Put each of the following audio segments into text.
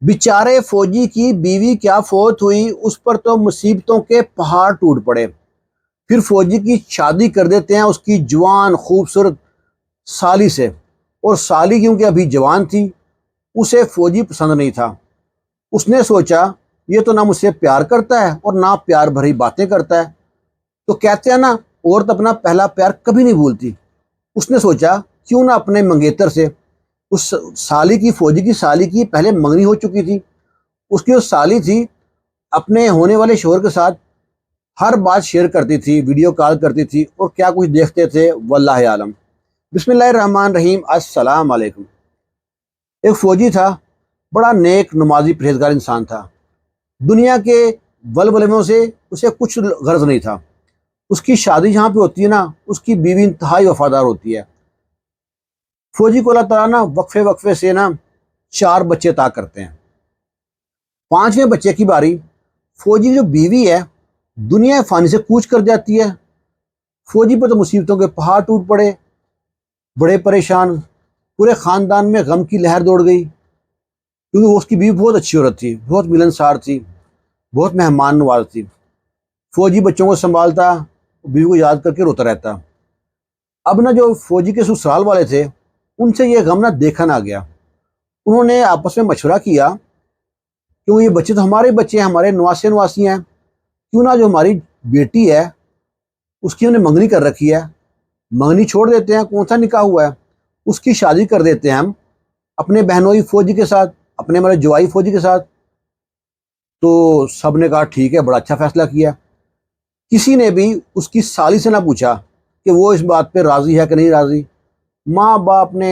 بیچارے فوجی کی بیوی کیا فوت ہوئی، اس پر تو مصیبتوں کے پہاڑ ٹوٹ پڑے۔ پھر فوجی کی شادی کر دیتے ہیں اس کی جوان خوبصورت سالی سے، اور سالی کیونکہ ابھی جوان تھی، اسے فوجی پسند نہیں تھا۔ اس نے سوچا یہ تو نہ مجھ سے پیار کرتا ہے اور نہ پیار بھری باتیں کرتا ہے، تو کہتے ہیں نا عورت اپنا پہلا پیار کبھی نہیں بھولتی۔ اس نے سوچا کیوں نہ اپنے منگیتر سے، اس سالی کی، فوجی کی سالی کی پہلے منگنی ہو چکی تھی، اس کی جو سالی تھی اپنے ہونے والے شوہر کے ساتھ ہر بات شیئر کرتی تھی، ویڈیو کال کرتی تھی، اور کیا کچھ دیکھتے تھے واللہ عالم۔ بسم اللہ الرحمن الرحیم، السلام علیکم۔ ایک فوجی تھا، بڑا نیک نمازی پرہیزگار انسان تھا۔ دنیا کے ولولوں سے اسے کچھ غرض نہیں تھا۔ اس کی شادی جہاں پہ ہوتی ہے نا، اس کی بیوی انتہائی وفادار ہوتی ہے۔ فوجی کو اللہ تعالیٰ نا وقفے وقفے سے نا 4 بچے عطا کرتے ہیں۔ 5ویں بچے کی باری فوجی کی جو بیوی ہے دنیا فانی سے کوچ کر جاتی ہے۔ فوجی پہ تو مصیبتوں کے پہاڑ ٹوٹ پڑے، بڑے پریشان، پورے خاندان میں غم کی لہر دوڑ گئی، کیونکہ وہ اس کی بیوی بہت اچھی عورت تھی، بہت ملنسار تھی، بہت مہمان نواز تھی۔ فوجی بچوں کو سنبھالتا، بیوی کو یاد کر کے روتا رہتا۔ اب نہ جو فوجی کے سسرال والے تھے ان سے یہ غم نہ دیکھا نہ گیا۔ انہوں نے آپس میں مشورہ کیا، کیوں یہ بچے تو ہمارے بچے ہیں، ہمارے نواسے نواسی ہیں، کیوں نہ جو ہماری بیٹی ہے اس کی انہیں منگنی کر رکھی ہے، منگنی چھوڑ دیتے ہیں، کون سا نکاح ہوا ہے، اس کی شادی کر دیتے ہیں ہم اپنے بہنوئی فوجی کے ساتھ، اپنے ہمارے جوائی فوجی کے ساتھ۔ تو سب نے کہا ٹھیک ہے، بڑا اچھا فیصلہ کیا۔ کسی نے بھی اس کی سالی سے نہ پوچھا کہ وہ اس بات پہ راضی ہے کہ نہیں راضی۔ ماں باپ نے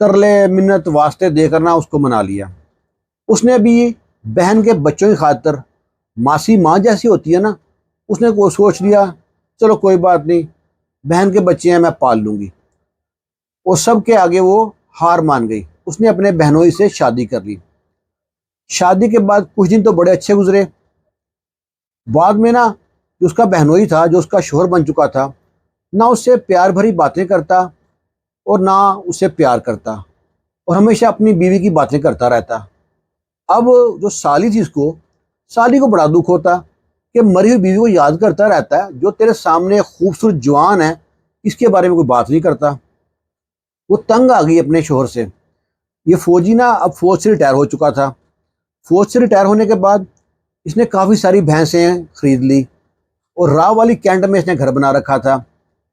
ترلے منت واسطے دے کر نہ اس کو منا لیا۔ اس نے بھی بہن کے بچوں کی خاطر، ماسی ماں جیسی ہوتی ہے نا، اس نے کو سوچ لیا چلو کوئی بات نہیں، بہن کے بچے ہیں میں پال لوں گی۔ اور سب کے آگے وہ ہار مان گئی، اس نے اپنے بہنوئی سے شادی کر لی۔ شادی کے بعد کچھ دن تو بڑے اچھے گزرے۔ بعد میں نا جو اس کا بہنوئی تھا، جو اس کا شوہر بن چکا تھا، نہ اس سے پیار بھری باتیں کرتا اور نہ اسے پیار کرتا، اور ہمیشہ اپنی بیوی کی باتیں کرتا رہتا۔ اب جو سالی تھی، سالی کو بڑا دکھ ہوتا کہ مری ہوئی بیوی کو یاد کرتا رہتا ہے، جو تیرے سامنے خوبصورت جوان ہے اس کے بارے میں کوئی بات نہیں کرتا۔ وہ تنگ آ گئی اپنے شوہر سے۔ یہ فوجی نا اب فوج سے ریٹائر ہو چکا تھا۔ فوج سے ریٹائر ہونے کے بعد اس نے کافی ساری بھینسیں خرید لی، اور راہ والی کینٹ میں اس نے گھر بنا رکھا تھا۔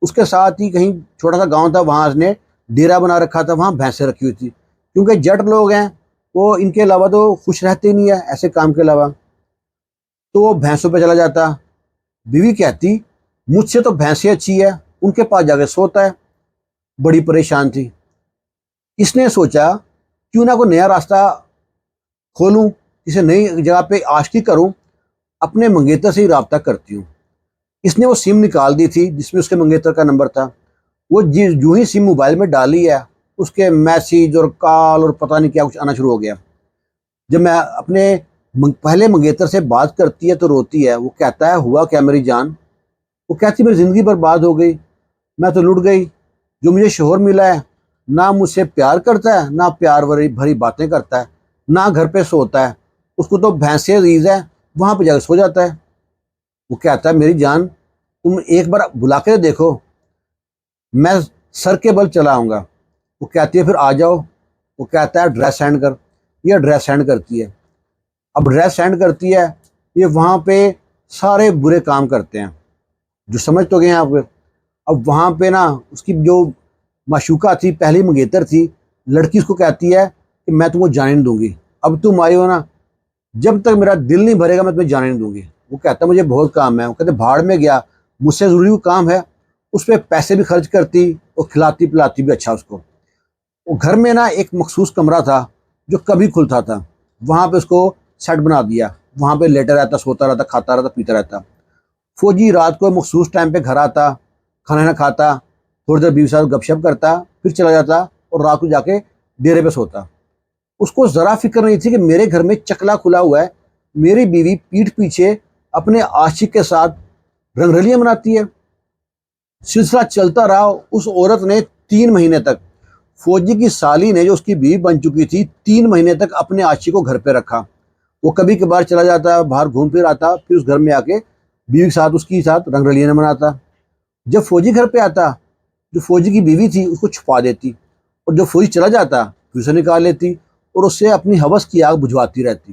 اس کے ساتھ ہی کہیں چھوٹا سا گاؤں تھا، وہاں اس نے ڈیرا بنا رکھا تھا، وہاں بھینسیں رکھی ہوئی تھی، کیونکہ جٹ لوگ ہیں وہ ان کے علاوہ تو خوش رہتے ہی نہیں ہے ایسے کام کے علاوہ۔ تو وہ بھینسوں پہ چلا جاتا۔ بیوی کہتی مجھ سے تو بھینسیں اچھی ہے، ان کے پاس جا کے سوتا ہے۔ بڑی پریشان تھی۔ اس نے سوچا کیوں نہ کوئی نیا راستہ کھولوں، کسی نئی جگہ پہ عاشقی کروں، اپنے منگیتر سے ہی رابطہ کرتی ہوں۔ اس نے وہ سم نکال دی تھی جس میں اس کے منگیتر کا نمبر تھا۔ وہ جو ہی سم موبائل میں ڈالی ہے، اس کے میسیج اور کال اور پتہ نہیں کیا کچھ آنا شروع ہو گیا۔ جب میں اپنے پہلے منگیتر سے بات کرتی ہے تو روتی ہے۔ وہ کہتا ہے ہوا کیا میری جان؟ وہ کہتی میری زندگی برباد ہو گئی، میں تو لٹ گئی، جو مجھے شوہر ملا ہے نہ مجھ سے پیار کرتا ہے، نہ پیار بھری باتیں کرتا ہے، نہ گھر پہ سوتا ہے، اس کو تو بھینسیں عزیز ہے، وہاں پہ جا کے سو جاتا ہے۔ وہ کہتا ہے میری جان تم ایک بار بلا کے دیکھو، میں سر کے بل چلا آؤں گا۔ وہ کہتی ہے پھر آ جاؤ۔ وہ کہتا ہے ایڈریس سینڈ کر۔ یہ ایڈریس سینڈ کرتی ہے۔ اب ایڈریس سینڈ کرتی ہے، یہ وہاں پہ سارے برے کام کرتے ہیں جو سمجھ تو گئے ہیں آپ کو۔ اب وہاں پہ نا اس کی جو معشوقہ تھی، پہلی منگیتر تھی، لڑکی اس کو کہتی ہے کہ میں تم کو جانے نہیں دوں گی، اب تم آئی ہو نا، جب تک میرا دل نہیں بھرے گا میں تمہیں جانے نہیں دوں گی۔ وہ کہتا ہے مجھے بہت کام ہے۔ وہ کہتے بھاڑ میں گیا، مجھ سے ضروری کام ہے۔ اس پہ پیسے بھی خرچ کرتی اور کھلاتی پلاتی بھی اچھا اس کو۔ وہ گھر میں نا ایک مخصوص کمرہ تھا جو کبھی کھلتا تھا، وہاں پہ اس کو سیٹ بنا دیا، وہاں پہ لیٹا رہتا، سوتا رہتا، کھاتا رہتا، پیتا رہتا۔ فوجی رات کو مخصوص ٹائم پہ گھر آتا، کھانا نہ کھاتا، تھوڑی دیر بیوی صاحب گپ شپ کرتا، پھر چلا جاتا اور رات کو جا کے ڈیرے پہ سوتا۔ اس کو ذرا فکر نہیں تھی کہ میرے گھر میں چکلا کھلا ہوا ہے، میری بیوی پیٹھ پیچھے اپنے عاشق کے ساتھ رنگرلیاں مناتی ہے۔ سلسلہ چلتا رہا۔ اس عورت نے 3 مہینے تک فوجی کی سالی نے جو اس کی بیوی بن چکی تھی 3 مہینے تک اپنے عاشق کو گھر پہ رکھا. وہ کبھی کبھار چلا جاتا، باہر گھوم پھر آتا، پھر اس گھر میں آ کے بیوی کے ساتھ اس کی ساتھ رنگ رلیاں مناتا. جب فوجی گھر پہ آتا، جو فوجی کی بیوی تھی اس کو چھپا دیتی، اور جب فوجی چلا جاتا پھر اسے نکال لیتی اور اس سے اپنی ہوس کی آگ بجھواتی رہتی.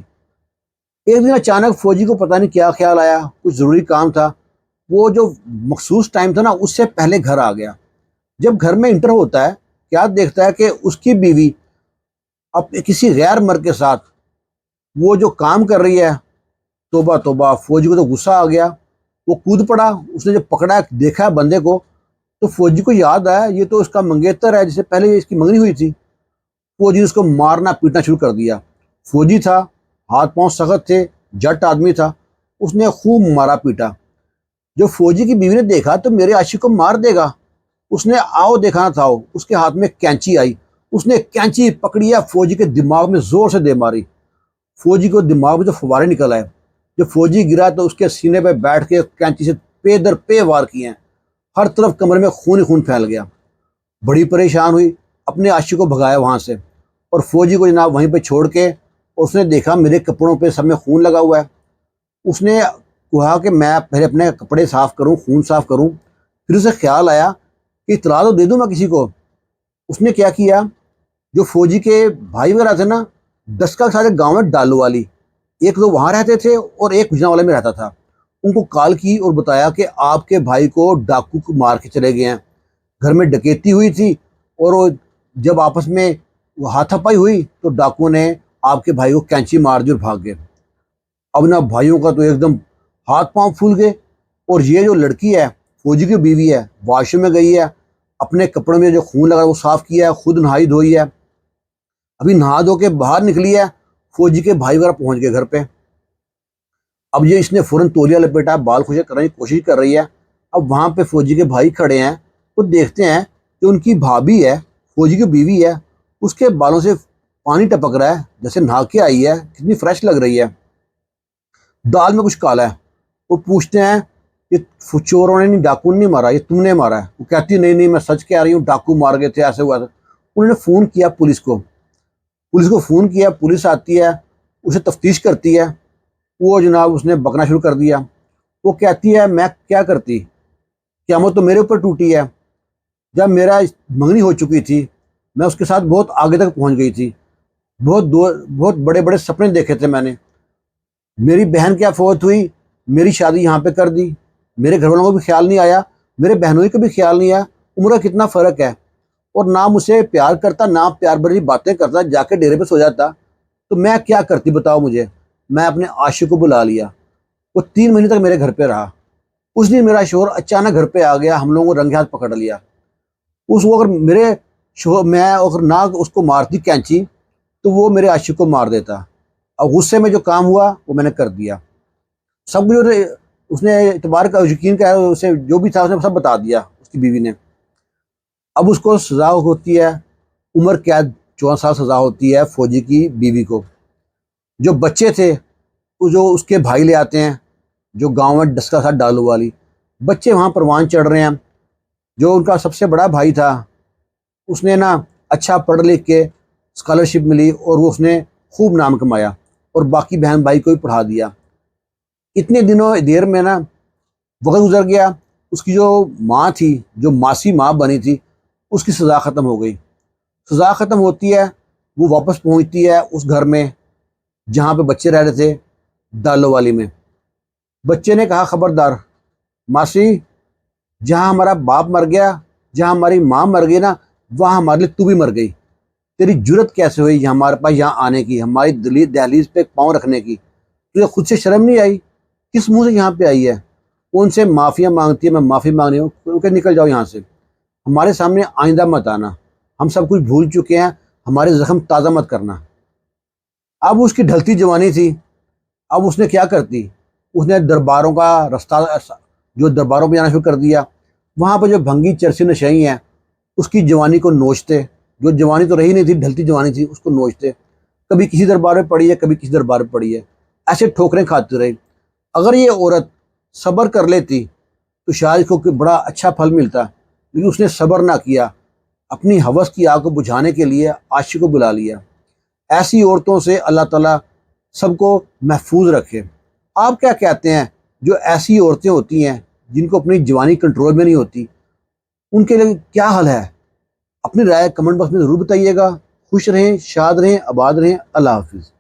ایک دن اچانک فوجی کو پتہ نہیں کیا خیال آیا، کچھ ضروری کام تھا، وہ جو مخصوص ٹائم تھا نا اس سے پہلے گھر آ گیا. جب گھر میں انٹر ہوتا ہے، کیا دیکھتا ہے کہ اس کی بیوی اپنے کسی غیر مرد کے ساتھ وہ جو کام کر رہی ہے. توبہ توبہ، فوجی کو تو غصہ آ گیا، وہ کود پڑا. اس نے جب پکڑا دیکھا بندے کو تو فوجی کو یاد آیا یہ تو اس کا منگیتر ہے جس سے پہلے اس کی منگنی ہوئی تھی. فوجی نے اس کو مارنا پیٹنا شروع کر دیا. فوجی تھا، ہاتھ پاؤں سخت تھے، جٹ آدمی تھا، اس نے خوب مارا پیٹا. جو فوجی کی بیوی نے دیکھا تو میرے عاشق کو مار دے گا، اس نے آؤ دیکھانا تھا، اس کے ہاتھ میں کینچی آئی، اس نے کینچی پکڑی ہے، فوجی کے دماغ میں زور سے دے ماری. فوجی کو دماغ میں جو فوارے نکل آئے. جب فوجی گرا تو اس کے سینے پہ بیٹھ کے کینچی سے پے در پے وار کیے ہیں. ہر طرف کمرے میں خون ہی خون پھیل گیا. بڑی پریشان ہوئی، اپنے عاشق کو بھگایا وہاں سے، اور فوجی کو جناب وہیں پہ چھوڑ کے اس نے دیکھا میرے کپڑوں پہ سب میں خون لگا ہوا ہے. اس نے کہا کہ میں پہلے اپنے کپڑے صاف کروں، خون صاف کروں. پھر اسے خیال آیا کہ اطلاع تو دے دوں میں کسی کو. اس نے کیا کیا، جو فوجی کے بھائی وغیرہ تھے نا، دسکا کے ساتھ ایک گاؤں ہے ڈالو والی، ایک تو وہاں رہتے تھے اور ایک بجنا والے میں رہتا تھا. ان کو کال کی اور بتایا کہ آپ کے بھائی کو ڈاکو کو مار کے چلے گئے ہیں. گھر میں ڈکیتی ہوئی تھی اور وہ جب آپس میں ہاتھا پائی ہوئی تو ڈاکو نے آپ کے بھائی کو کینچی مار دی اور بھاگ گئے. اب نا بھائیوں کا تو ایک دم ہاتھ پاؤں پھول گئے. اور یہ جو لڑکی ہے فوجی کی بیوی ہے، واش روم میں گئی ہے، اپنے کپڑوں میں جو خون لگا وہ صاف کیا ہے، خود نہائی دھوئی ہے. ابھی نہا دھو کے باہر نکلی ہے، فوجی کے بھائی وغیرہ پہنچ گئے گھر پہ. اب یہ اس نے فوراً تولیہ لپیٹا، بال خوشک کرنے کی کوشش کر رہی ہے. اب وہاں پہ فوجی کے بھائی کھڑے ہیں، وہ دیکھتے ہیں کہ ان کی بھابھی ہے، فوجی کی بیوی ہے، اس کے بالوں سے پانی ٹپک رہا ہے جیسے نہا کے آئی ہے، کتنی فریش لگ رہی ہے. دال میں کچھ کالا ہے. وہ پوچھتے ہیں یہ چوروں نے نہیں، ڈاکو نے نہیں مارا، یہ تم نے مارا ہے. وہ کہتی نہیں نہیں میں سچ کہہ رہی ہوں، ڈاکو مار گئے تھے، ایسے ہوا تھا. انہوں نے فون کیا پولیس کو فون کیا، پولیس آتی ہے، اسے تفتیش کرتی ہے. وہ جناب اس نے بکنا شروع کر دیا. وہ کہتی ہے میں کیا کرتی، قیامت تو میرے اوپر ٹوٹی ہے. جب میرا منگنی ہو چکی تھی میں اس کے ساتھ بہت آگے تک پہنچ گئی تھی، بہت بڑے بڑے سپنے دیکھے تھے میں نے. میری بہن کیا فوت ہوئی، میری شادی یہاں پہ کر دی، میرے گھر والوں کو بھی خیال نہیں آیا، میرے بہنوں کا بھی خیال نہیں آیا. عمر کا کتنا فرق ہے، اور نہ مجھ سے پیار کرتا، نہ پیار بھری باتیں کرتا، جا کے ڈیرے پہ سو جاتا. تو میں کیا کرتی بتاؤ مجھے. میں اپنے عاشق کو بلا لیا، وہ 3 مہینے تک میرے گھر پہ رہا. اس دن میرا شوہر اچانک گھر پہ آ گیا، ہم لوگوں کو رنگے ہاتھ پکڑ لیا. اس وقت میرے شوہر، میں اگر نہ اس کو مارتی کینچی تو وہ میرے عاشق کو مار دیتا. اب غصے میں جو کام ہوا وہ میں نے کر دیا. سب کچھ اس نے اعتبار کا یقین کا اسے جو بھی تھا اس نے سب بتا دیا اس کی بیوی نے. اب اس کو سزا ہوتی ہے عمر قید، 14 سال سزا ہوتی ہے فوجی کی بیوی کو. جو بچے تھے جو اس کے بھائی لے آتے ہیں، جو گاؤں میں ڈسکا تھا ڈالو والی، بچے وہاں پروان چڑھ رہے ہیں. جو ان کا سب سے بڑا بھائی تھا اس نے نا اچھا پڑھ لکھ کے اسکالرشپ ملی اور وہ اس نے خوب نام کمایا، اور باقی بہن بھائی کو بھی پڑھا دیا. اتنے دنوں دیر میں نا وقت گزر گیا. اس کی جو ماں تھی، جو ماسی ماں بنی تھی، اس کی سزا ختم ہو گئی. سزا ختم ہوتی ہے، وہ واپس پہنچتی ہے اس گھر میں جہاں پہ بچے رہ رہے تھے، ڈالو والی میں. بچے نے کہا خبردار ماسی، جہاں ہمارا باپ مر گیا، جہاں ہماری ماں مر گئی نا، وہاں ہمارے لیے تو بھی مر گئی. تیری جرت کیسے ہوئی ہمارے پاس یہاں آنے کی، ہماری دہلیز پہ پاؤں رکھنے کی؟ تجھے خود سے شرم نہیں آئی؟ کس منہ سے یہاں پہ آئی ہے؟ وہ ان سے معافیاں مانگتی ہے، میں معافی مانگ رہی ہوں کہ نکل جاؤ یہاں سے، ہمارے سامنے آئندہ مت آنا، ہم سب کچھ بھول چکے ہیں، ہمارے زخم تازہ مت کرنا. اب اس کی ڈھلتی جوانی تھی. اب اس نے کیا کرتی، اس نے درباروں کا رستہ، جو درباروں پہ جانا شروع کر دیا. وہاں پہ جو بھنگی چرسی نشئی ہیں اس کی جوانی کو نوچتے، جو جوانی تو رہی نہیں تھی، ڈھلتی جوانی تھی، اس کو نوچتے. کبھی کسی دربار میں پڑی ہے، کبھی کسی دربار میں پڑی ہے، ایسے ٹھوکریں کھاتی رہی. اگر یہ عورت صبر کر لیتی تو شاید اس کو بڑا اچھا پھل ملتا، لیکن اس نے صبر نہ کیا. اپنی ہوس کی آگ کو بجھانے کے لیے عاشق کو بلا لیا۔ ایسی عورتوں سے اللہ تعالیٰ سب کو محفوظ رکھے۔ آپ کیا کہتے ہیں جو ایسی عورتیں ہوتی ہیں جن کو اپنی جوانی کنٹرول میں نہیں ہوتی، ان کے لیے کیا حل ہے؟ اپنی رائے کمنٹ باکس میں ضرور بتائیے گا۔ خوش رہیں، شاد رہیں، آباد رہیں۔ اللہ حافظ۔